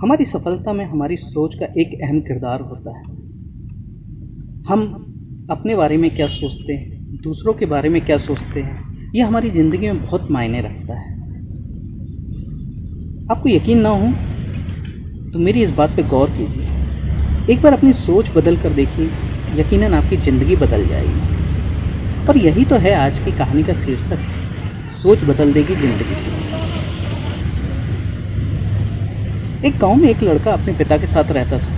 हमारी सफलता में हमारी सोच का एक अहम किरदार होता है। हम अपने बारे में क्या सोचते हैं, दूसरों के बारे में क्या सोचते हैं, यह हमारी ज़िंदगी में बहुत मायने रखता है। आपको यकीन ना हो तो मेरी इस बात पे गौर कीजिए। एक बार अपनी सोच बदल कर देखिए, यकीनन आपकी ज़िंदगी बदल जाएगी। और यही तो है आज की कहानी का शीर्षक, सोच बदल देगी ज़िंदगी। एक गांव में एक लड़का अपने पिता के साथ रहता था।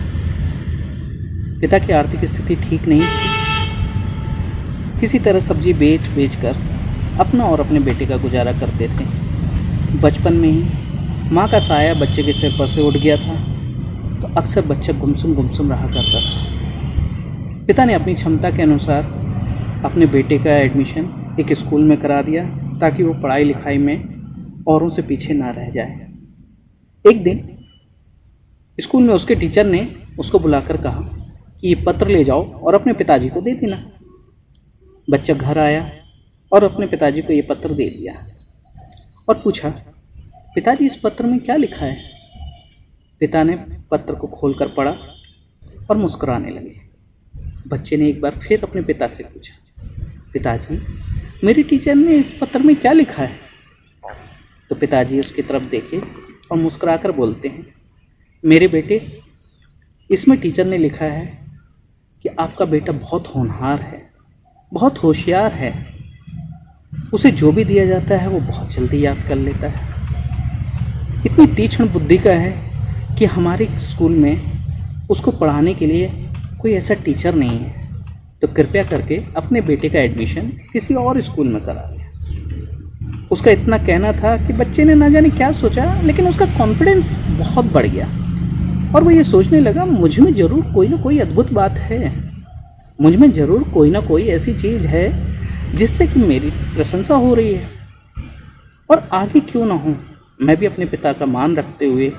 पिता की आर्थिक स्थिति ठीक नहीं थी। किसी तरह सब्जी बेच कर अपना और अपने बेटे का गुजारा करते थे। बचपन में ही माँ का साया बच्चे के सिर पर से उठ गया था, तो अक्सर बच्चा गुमसुम रहा करता था। पिता ने अपनी क्षमता के अनुसार अपने बेटे का एडमिशन एक स्कूल में करा दिया, ताकि वो पढ़ाई लिखाई में औरों से पीछे ना रह जाए। एक दिन स्कूल में उसके टीचर ने उसको बुलाकर कहा कि ये पत्र ले जाओ और अपने पिताजी को दे देना। बच्चा घर आया और अपने पिताजी को ये पत्र दे दिया और पूछा, पिताजी इस पत्र में क्या लिखा है? पिता ने पत्र को खोलकर पढ़ा और मुस्कुराने लगे। बच्चे ने एक बार फिर अपने पिता से पूछा, पिताजी मेरी टीचर ने इस पत्र में क्या लिखा है? तो पिताजी उसकी तरफ देखे और मुस्कुराकर बोलते हैं, मेरे बेटे, इसमें टीचर ने लिखा है कि आपका बेटा बहुत होनहार है, बहुत होशियार है। उसे जो भी दिया जाता है वो बहुत जल्दी याद कर लेता है। इतनी तीक्ष्ण बुद्धि का है कि हमारे स्कूल में उसको पढ़ाने के लिए कोई ऐसा टीचर नहीं है, तो कृपया करके अपने बेटे का एडमिशन किसी और स्कूल में करा दें। उसका इतना कहना था कि बच्चे ने ना जाने क्या सोचा, लेकिन उसका कॉन्फिडेंस बहुत बढ़ गया और वो ये सोचने लगा, मुझ में ज़रूर कोई ना कोई अद्भुत बात है, मुझ में ज़रूर कोई ना कोई ऐसी चीज़ है जिससे कि मेरी प्रशंसा हो रही है, और आगे क्यों ना हो, मैं भी अपने पिता का मान रखते हुए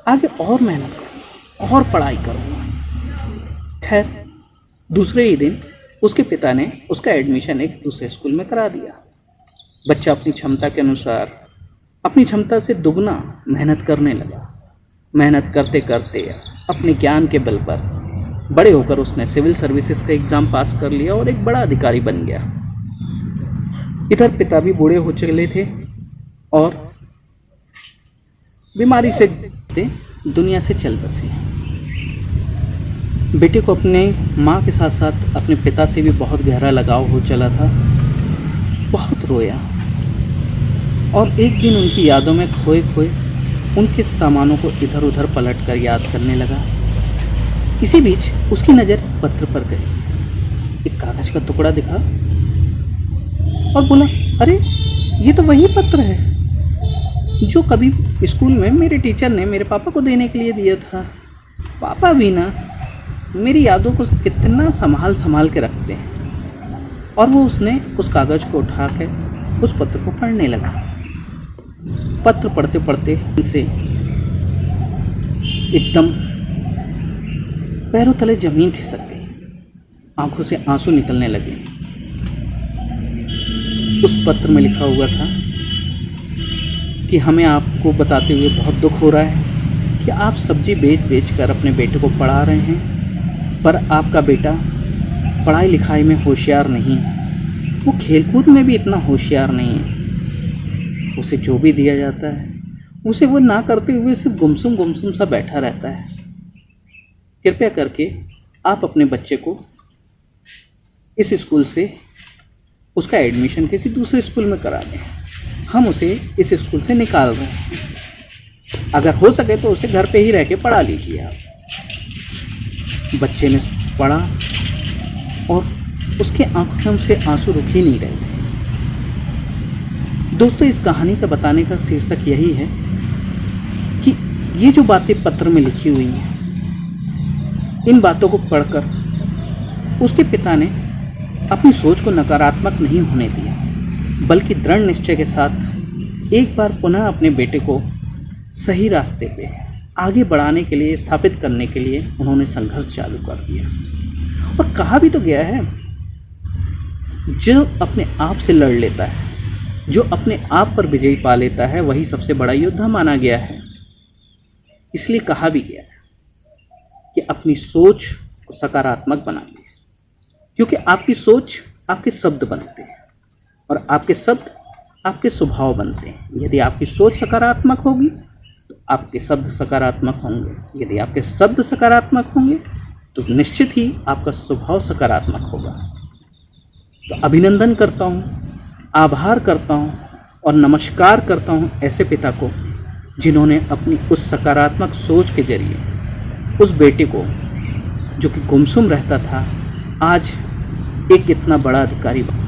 आगे और मेहनत करूँगा और पढ़ाई करूँगा। खैर, दूसरे ही दिन उसके पिता ने उसका एडमिशन एक दूसरे स्कूल में करा दिया। बच्चा अपनी क्षमता के अनुसार, अपनी क्षमता से दुगना मेहनत करने लगा। मेहनत करते करते अपने ज्ञान के बल पर बड़े होकर उसने सिविल सर्विसेज का एग्ज़ाम पास कर लिया और एक बड़ा अधिकारी बन गया। इधर पिता भी बूढ़े हो चले थे और बीमारी से दुनिया से चल बसे। बेटे को अपने माँ के साथ साथ अपने पिता से भी बहुत गहरा लगाव हो चला था। बहुत रोया और एक दिन उनकी यादों में खोए उनके सामानों को इधर उधर पलट कर याद करने लगा। इसी बीच उसकी नज़र पत्र पर गई। एक कागज का टुकड़ा दिखा और बोला, अरे ये तो वही पत्र है जो कभी स्कूल में मेरे टीचर ने मेरे पापा को देने के लिए दिया था। पापा भी ना मेरी यादों को कितना संभाल के रखते हैं। और वो उसने उस कागज को उठा के उस पत्र को पढ़ने लगा। पत्र पढ़ते पढ़ते से एकदम पैरों तले जमीन खिसक गई, आंखों से आंसू निकलने लगे। उस पत्र में लिखा हुआ था कि हमें आपको बताते हुए बहुत दुख हो रहा है कि आप सब्जी बेच कर अपने बेटे को पढ़ा रहे हैं, पर आपका बेटा पढ़ाई लिखाई में होशियार नहीं है, वो खेलकूद में भी इतना होशियार नहीं है। उसे जो भी दिया जाता है उसे वो ना करते हुए सिर्फ गुमसुम सा बैठा रहता है। कृपया करके आप अपने बच्चे को इस स्कूल से उसका एडमिशन किसी दूसरे स्कूल में करा दें। हम उसे इस स्कूल से निकाल रहे हैं। अगर हो सके तो उसे घर पे ही रह के पढ़ा लीजिए आप। बच्चे ने पढ़ा और उसके आंखों से आंसू रुक ही नहीं रहे थे। दोस्तों, इस कहानी का बताने का शीर्षक यही है कि ये जो बातें पत्र में लिखी हुई हैं, इन बातों को पढ़कर उसके पिता ने अपनी सोच को नकारात्मक नहीं होने दिया, बल्कि दृढ़ निश्चय के साथ एक बार पुनः अपने बेटे को सही रास्ते पे आगे बढ़ाने के लिए, स्थापित करने के लिए उन्होंने संघर्ष चालू कर दिया। और कहा भी तो गया है, जो अपने आप से लड़ लेता है, जो अपने आप पर विजयी पा लेता है, वही सबसे बड़ा योद्धा माना गया है। इसलिए कहा भी गया है कि अपनी सोच को सकारात्मक बनाइए, क्योंकि आपकी सोच आपके शब्द बनते हैं और आपके शब्द आपके स्वभाव बनते हैं। यदि आपकी सोच सकारात्मक होगी तो आपके शब्द सकारात्मक होंगे, यदि आपके शब्द सकारात्मक होंगे तो निश्चित ही आपका स्वभाव सकारात्मक होगा। तो अभिनंदन करता हूँ, आभार करता हूँ और नमस्कार करता हूँ ऐसे पिता को जिन्होंने अपनी उस सकारात्मक सोच के जरिए उस बेटे को, जो कि गुमसुम रहता था, आज एक इतना बड़ा अधिकारी बना।